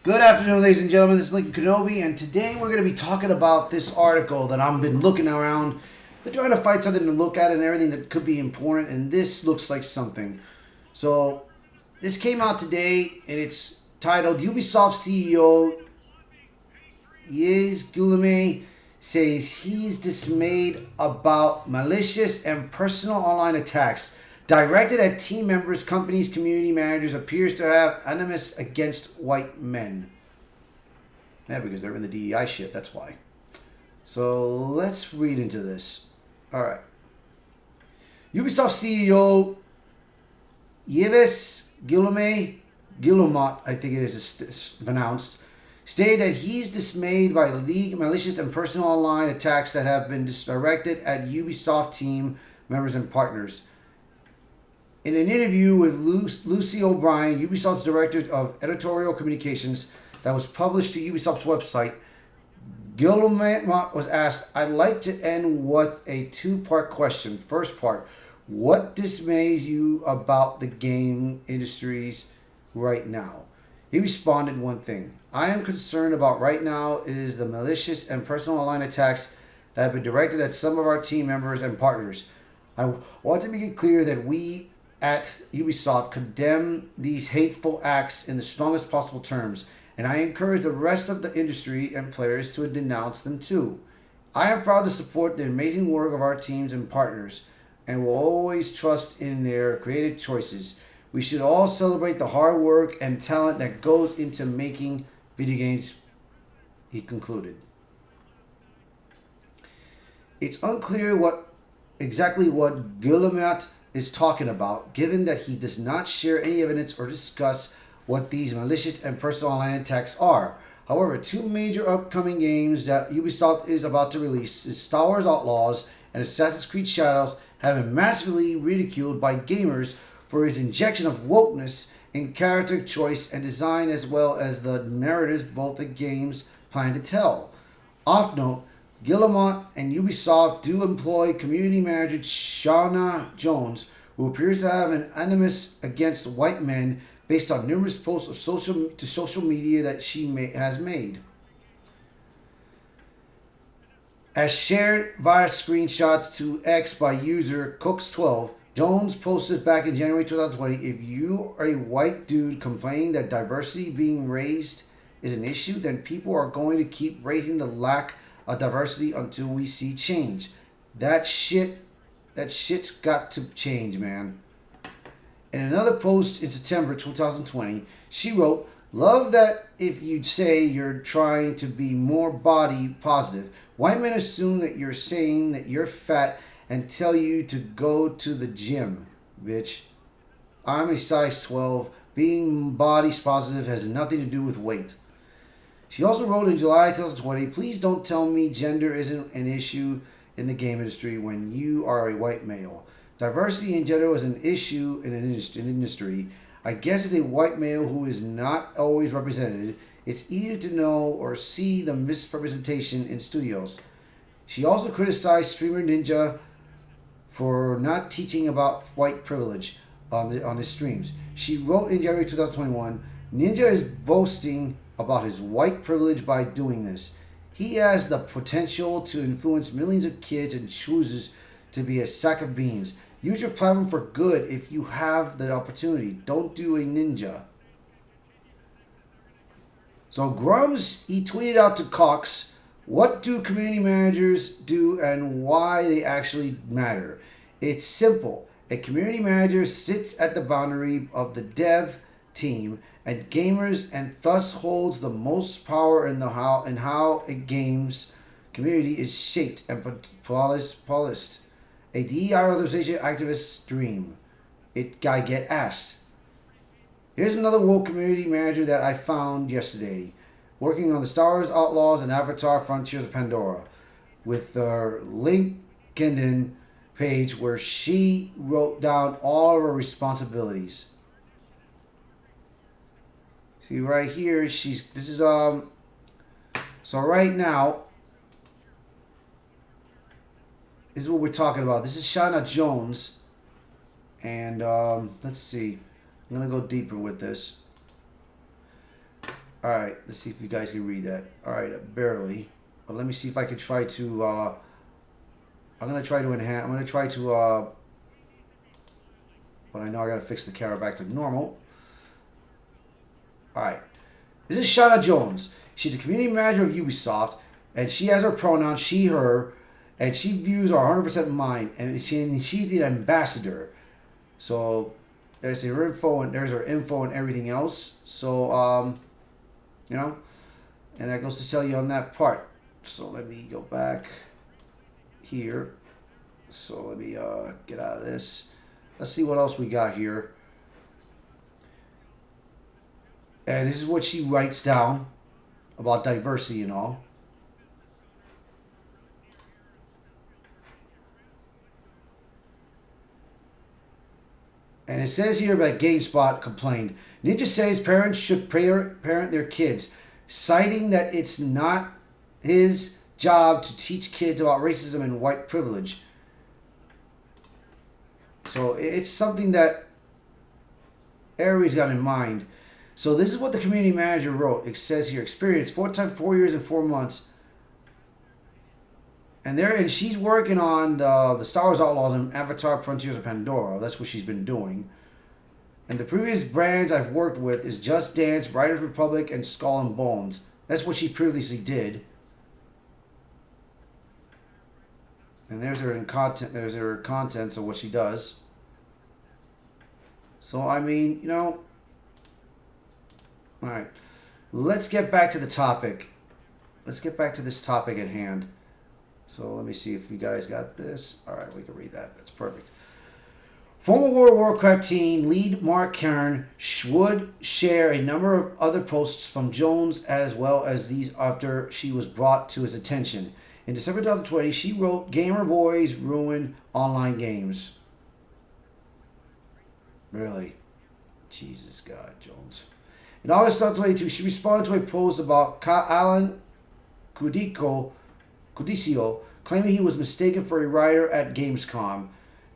Good afternoon, ladies and gentlemen. This is Lincoln Kenobi, and today we're going to be talking about this article that I've been looking around. Been trying to find something to look at and everything that could be important, and this looks like something. So, this came out today, and it's titled Ubisoft CEO Yves Guillemot says he's dismayed about malicious and personal online attacks directed at team members, companies, community managers appears to have animus against white men. Yeah, because they're in the DEI shit, that's why. So let's read into this. Alright. Ubisoft CEO Yves Guillemot, I think it is pronounced, stated that he's dismayed by league malicious and personal online attacks that have been directed at Ubisoft team members and partners. In an interview with Lucy O'Brien, Ubisoft's director of editorial communications, that was published to Ubisoft's website, Guillemot was asked, "I'd like to end with a two-part question. First part, what dismays you about the game industries right now?" He responded one thing. "I am concerned about right now it is the malicious and personal online attacks that have been directed at some of our team members and partners. I want to make it clear that we at Ubisoft condemn these hateful acts in the strongest possible terms, and I encourage the rest of the industry and players to denounce them too. I am proud to support the amazing work of our teams and partners, and will always trust in their creative choices. We should all celebrate the hard work and talent that goes into making video games," he concluded. It's unclear exactly what Guillemot is talking about, given that he does not share any evidence or discuss what these malicious and personal online attacks are. However, two major upcoming games that Ubisoft is about to release is Star Wars Outlaws and Assassin's Creed Shadows have been massively ridiculed by gamers for its injection of wokeness in character choice and design, as well as the narratives both the games plan to tell. Off note, Guillemot and Ubisoft do employ community manager Shauna Jones, who appears to have an animus against white men based on numerous posts of social media that she has made. As shared via screenshots to X by user Cooks12, Jones posted back in January 2020, "If you are a white dude complaining that diversity being raised is an issue, then people are going to keep raising the lack of diversity until we see change. That shit's got to change, man." In another post in September 2020, she wrote, "Love that if you say you're trying to be more body positive, white men assume that you're saying that you're fat and tell you to go to the gym, bitch. I'm a size 12. Being body positive has nothing to do with weight." She also wrote in July 2020, "Please don't tell me gender isn't an issue in the game industry when you are a white male. Diversity in gender is an issue in an industry. I guess as a white male who is not always represented, it's easier to know or see the misrepresentation in studios." She also criticized streamer Ninja for not teaching about white privilege on his streams. She wrote in January 2021, "Ninja is boasting about his white privilege by doing this. He has the potential to influence millions of kids and chooses to be a sack of beans. Use your platform for good if you have the opportunity. Don't do a ninja." So Grums, he tweeted out to Cox, "What do community managers do and why they actually matter? It's simple. A community manager sits at the boundary of the dev team and gamers and thus holds the most power in how a game's community is shaped and policed. A DEI authorization activist's dream." I get asked. Here's another woke community manager that I found yesterday, working on the Star Wars Outlaws and Avatar Frontiers of Pandora, with the LinkedIn page where she wrote down all of her responsibilities. See right here, so right now, this is what we're talking about. This is Shauna Jones, and let's see. I'm gonna go deeper with this. All right, let's see if you guys can read that. All right, barely. But let me see if I can try to. I'm gonna try to enhance. I'm gonna try to. But I know I gotta fix the camera back to normal. All right. This is Shauna Jones. She's the community manager of Ubisoft, and she has her pronouns she, her, and she views are 100% mine, and she's the ambassador. So there's her info and there's her info and everything else. So you know, and that goes to tell you on that part. So let me go back here. So let me get out of this. Let's see what else we got here. And this is what she writes down about diversity and all. And it says here about GameSpot complained. Ninja says parents should parent their kids, citing that it's not his job to teach kids about racism and white privilege. So it's something that everybody's got in mind. So this is what the community manager wrote. It says here, experience 4 years and 4 months. And she's working on the Star Wars Outlaws and Avatar Frontiers of Pandora. That's what she's been doing. And the previous brands I've worked with is Just Dance, Riders Republic, and Skull and Bones. That's what she previously did. And there's her in content. There's her contents of what she does. So I mean, you know. All right, let's get back to the topic. Let's get back to this topic at hand. So let me see if you guys got this. All right, we can read that. That's perfect. Former World of Warcraft team lead Mark Kern would share a number of other posts from Jones as well as these after she was brought to his attention. In December 2020, she wrote, "Gamer boys ruin online games." Really? Jesus God, Jones. In August 2022, she responded to a post about Alan Cudicio, claiming he was mistaken for a writer at Gamescom.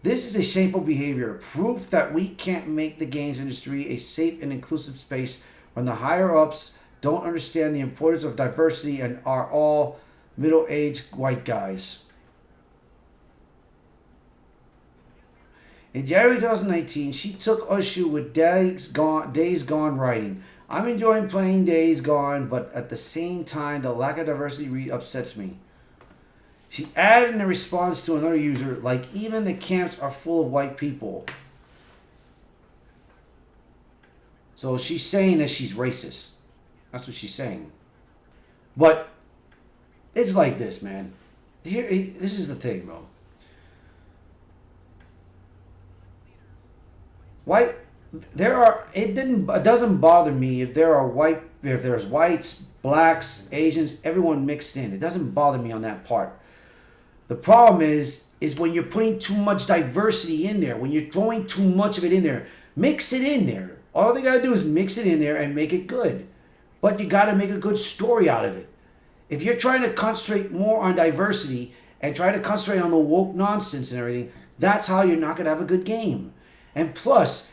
This is a shameful behavior, proof that we can't make the games industry a safe and inclusive space when the higher-ups don't understand the importance of diversity and are all middle-aged white guys. In January 2019, she took issue with Days Gone writing. "I'm enjoying playing Days Gone, but at the same time, the lack of diversity really upsets me." She added in a response to another user, like, "Even the camps are full of white people." So she's saying that she's racist. That's what she's saying. But it's like this, man. This is the thing, bro. White, it doesn't bother me if there's whites, blacks, Asians, everyone mixed in. It doesn't bother me on that part. The problem is when you're putting too much diversity in there, when you're throwing too much of it in there, mix it in there. All they gotta do is mix it in there and make it good. But you gotta make a good story out of it. If you're trying to concentrate more on diversity and try to concentrate on the woke nonsense and everything, that's how you're not gonna have a good game. And plus,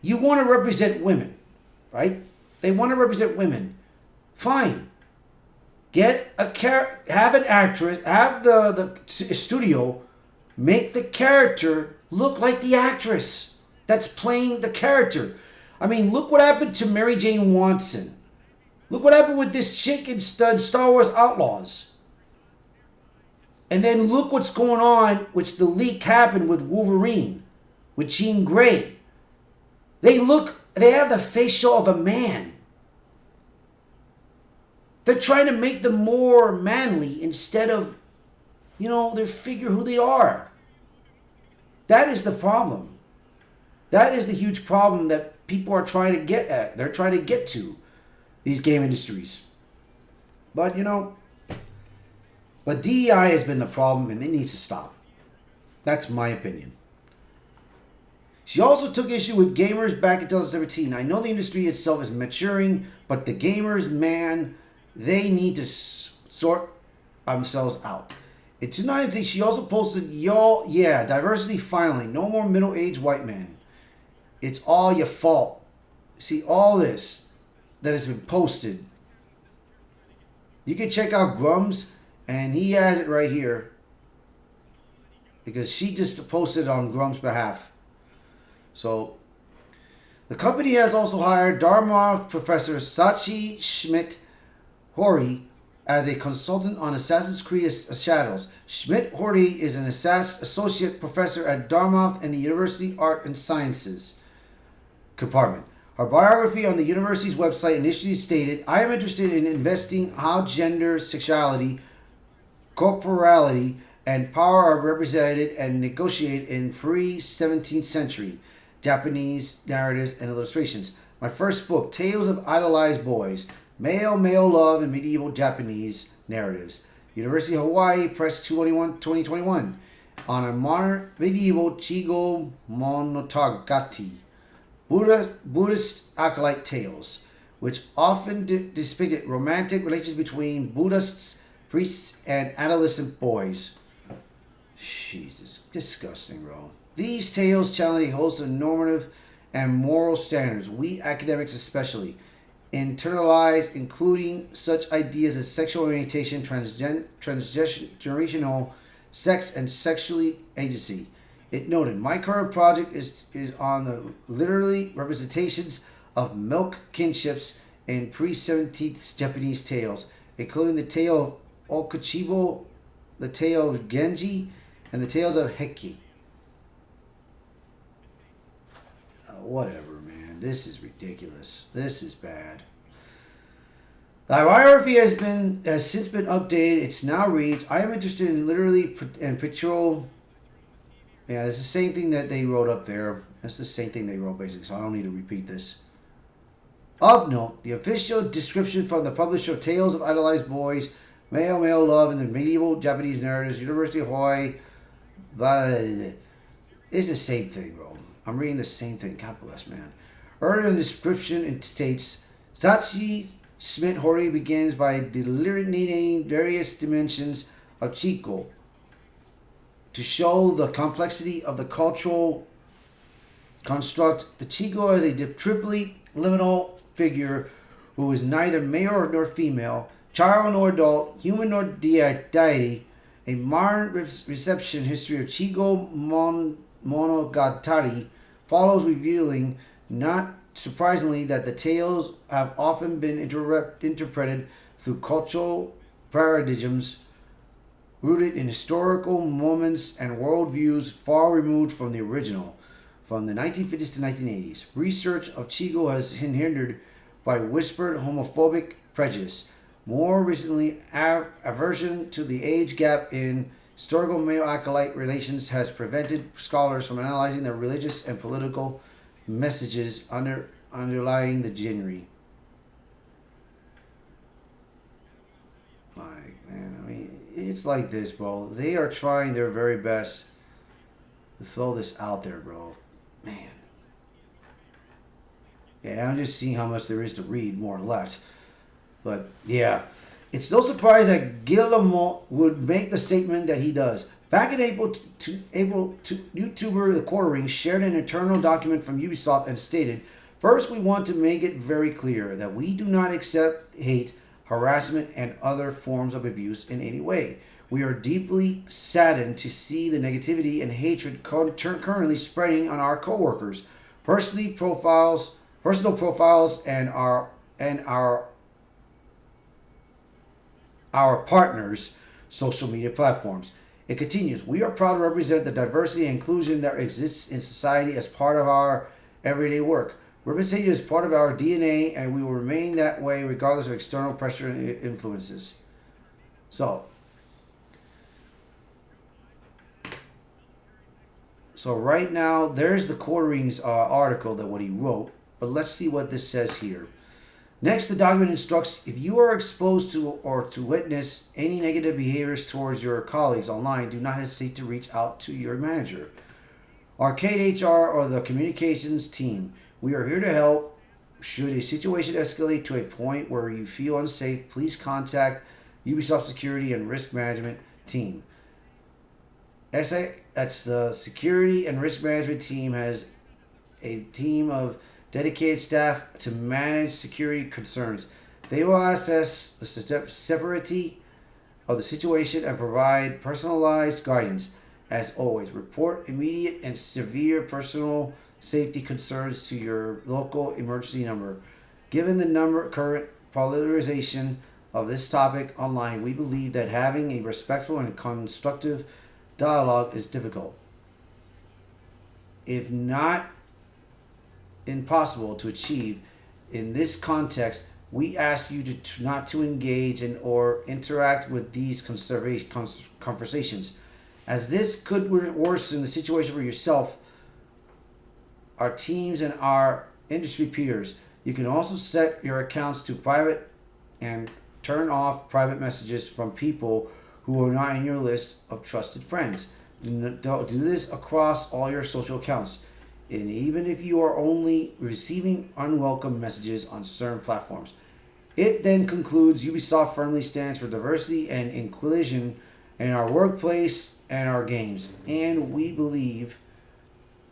you want to represent women, right? They want to represent women. Fine. Have an actress, have the studio make the character look like the actress that's playing the character. I mean, look what happened to Mary Jane Watson. Look what happened with this chick in Star Wars Outlaws. And then look what's going on, which the leak happened with Wolverine, with Jean Grey. They have the facial of a man. They're trying to make them more manly instead of, they figure who they are. That is the problem. That is the huge problem that people are trying to get at. They're trying to get to these game industries. But, but DEI has been the problem and it needs to stop. That's my opinion. She also took issue with gamers back in 2017. "I know the industry itself is maturing, but the gamers, man, they need to sort themselves out." In 2019, she also posted, diversity finally. No more middle-aged white men. It's all your fault. See, all this. that has been posted. You can check out Grum's, and he has it right here because she just posted on Grum's behalf. So the company has also hired Dartmouth professor Sachi Schmidt Hori as a consultant on Assassin's Creed Shadows. Schmidt Hori is an associate professor at Dartmouth in the University Art and Sciences Department. Her biography on the university's website initially stated, "I am interested in investigating how gender, sexuality, corporality, and power are represented and negotiated in pre-17th century Japanese narratives and illustrations. My first book, Tales of Idolized Boys, Male Love in Medieval Japanese Narratives. University of Hawaii Press 2021. On a modern medieval Chigo Monogatari. Buddhist acolyte tales, which often depicted romantic relations between Buddhists, priests, and adolescent boys." Jesus, disgusting, bro. These tales challenge a host of normative and moral standards we academics especially internalize, including such ideas as sexual orientation, transgenerational sex, and sexually agency. It noted, "My current project is on the literary representations of milk kinships in pre-17th Japanese tales, including the tale of Okuchibo, the tale of Genji, and the tales of Heki." Whatever, man. This is ridiculous. This is bad. The biography has since been updated. It now reads, "I am interested in literary and pictorial." Yeah, it's the same thing that they wrote up there. That's the same thing they wrote, basically, so I don't need to repeat this. Of note, the official description from the publisher of Tales of Idolized Boys, Male Love in the Medieval Japanese Narratives, University of Hawaii, blah, blah, blah, blah. It's the same thing, bro. I'm reading the same thing. God bless, man. Earlier in the description, it states, Sachi Schmidt Hori begins by delineating various dimensions of Chico to show the complexity of the cultural construct. The Chico is a triply liminal figure who is neither male nor female, child nor adult, human nor deity. A modern reception history of Chigo Monogatari follows, revealing, not surprisingly, that the tales have often been interpreted through cultural paradigms rooted in historical moments and worldviews far removed from the original. From the 1950s to 1980s, research of Chigo has been hindered by whispered homophobic prejudice. More recently, aversion to the age gap in historical male-acolyte relations has prevented scholars from analyzing the religious and political messages underlying the genre. Man, I mean, it's like this, bro. They are trying their very best to throw this out there, bro. Man. Yeah, I'm just seeing how much there is to read, more left. But, yeah. It's no surprise that Guillermo would make the statement that he does. Back in April, YouTuber The Quartering shared an internal document from Ubisoft and stated, "First, we want to make it very clear that we do not accept hate, harassment, and other forms of abuse in any way. We are deeply saddened to see the negativity and hatred currently spreading on our coworkers, personal profiles, and our partners' social media platforms." It continues, "We are proud to represent the diversity and inclusion that exists in society as part of our everyday work. Representation is part of our DNA, and we will remain that way regardless of external pressure and influences." So right now, there's the Quartering's article, that what he wrote. But let's see what this says here. Next, the document instructs, if you are exposed to or to witness any negative behaviors towards your colleagues online, do not hesitate to reach out to your manager, Arcade HR, or the communications team. We are here to help. Should a situation escalate to a point where you feel unsafe, please contact Ubisoft Security and Risk Management Team. That's the Security and Risk Management Team has a team of dedicated staff to manage security concerns. They will assess the severity of the situation and provide personalized guidance. As always, report immediate and severe personal safety concerns to your local emergency number. Given the current polarization of this topic online, we believe that having a respectful and constructive dialogue is difficult, if not impossible, to achieve. In this context, we ask you to not to engage in or interact with these conversations, as this could worsen the situation for yourself, our teams, and our industry peers. You can also set your accounts to private and turn off private messages from people who are not in your list of trusted friends. Do this across all your social accounts, and even if you are only receiving unwelcome messages on certain platforms. It then concludes, Ubisoft firmly stands for diversity and inclusion in our workplace and our games, and we believe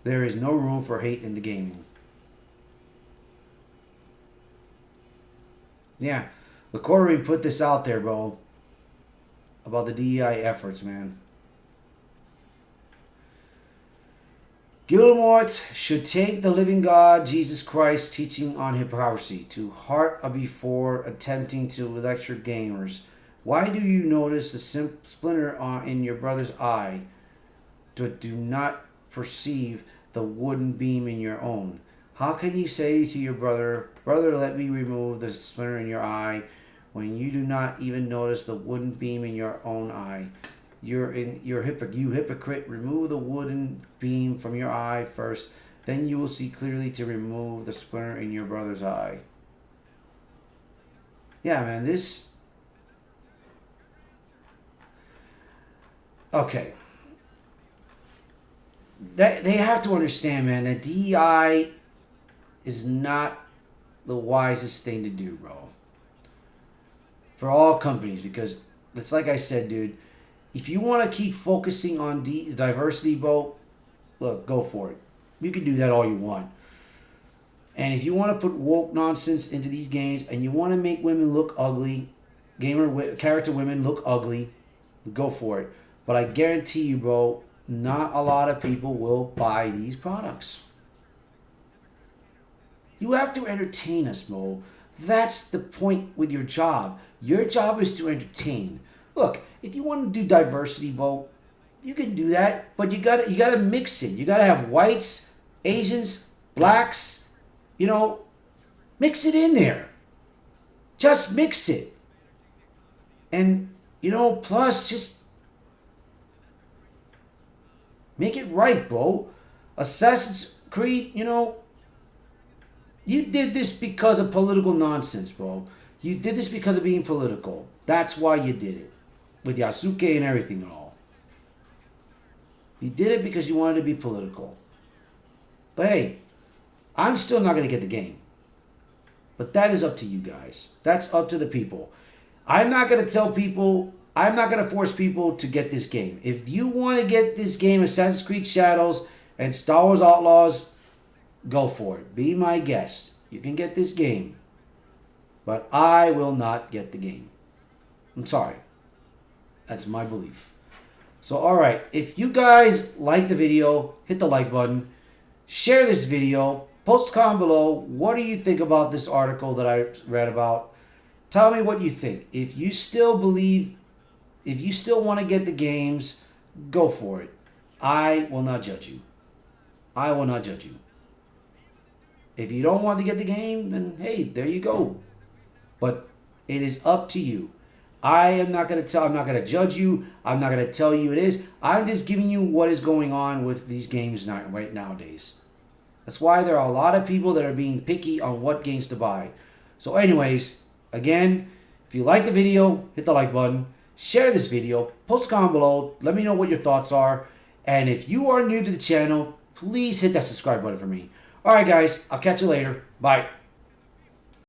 there is no room for hate in the gaming. Yeah, the quartering put this out there, bro, about the DEI efforts, man. Guillemot should take the living God, Jesus Christ, teaching on hypocrisy to heart before attempting to lecture gamers. Why do you notice the splinter in your brother's eye, but do not perceive the wooden beam in your own? How can you say to your brother, "Brother, let me remove the splinter in your eye," when you do not even notice the wooden beam in your own eye? You hypocrite, remove the wooden beam from your eye first, then you will see clearly to remove the splinter in your brother's eye. Yeah, man, this... Okay. They have to understand, man, that DEI is not the wisest thing to do, bro. For all companies, because it's like I said, dude, if you want to keep focusing on diversity, bro, look, go for it. You can do that all you want. And if you want to put woke nonsense into these games and you want to make women look ugly, character women look ugly, go for it. But I guarantee you, bro, not a lot of people will buy these products. You have to entertain us, bro. That's the point with your job. Your job is to entertain. Look, if you want to do diversity, bro, you can do that, but you gotta mix it. You gotta have whites, Asians, blacks, mix it in there. Just mix it. And, plus just make it right, bro. Assassin's Creed, you did this because of political nonsense, bro. You did this because of being political. That's why you did it. With Yasuke and everything and all. You did it because you wanted to be political. But hey, I'm still not going to get the game. But that is up to you guys. That's up to the people. I'm not going to tell people, I'm not going to force people to get this game. If you want to get this game, Assassin's Creed Shadows and Star Wars Outlaws, go for it. Be my guest. You can get this game. But I will not get the game. I'm sorry. That's my belief. So, alright. If you guys like the video, hit the like button. Share this video. Post a comment below. What do you think about this article that I read about? Tell me what you think. If you still want to get the games, go for it. I will not judge you. I will not judge you. If you don't want to get the game, then hey, there you go. But it is up to you. I'm not going to judge you. I'm not going to tell you it is. I'm just giving you what is going on with these games right nowadays. That's why there are a lot of people that are being picky on what games to buy. So anyways, again, if you like the video, hit the like button. Share this video. Post a comment below. Let me know what your thoughts are. And if you are new to the channel, please hit that subscribe button for me. Alright guys, I'll catch you later. Bye.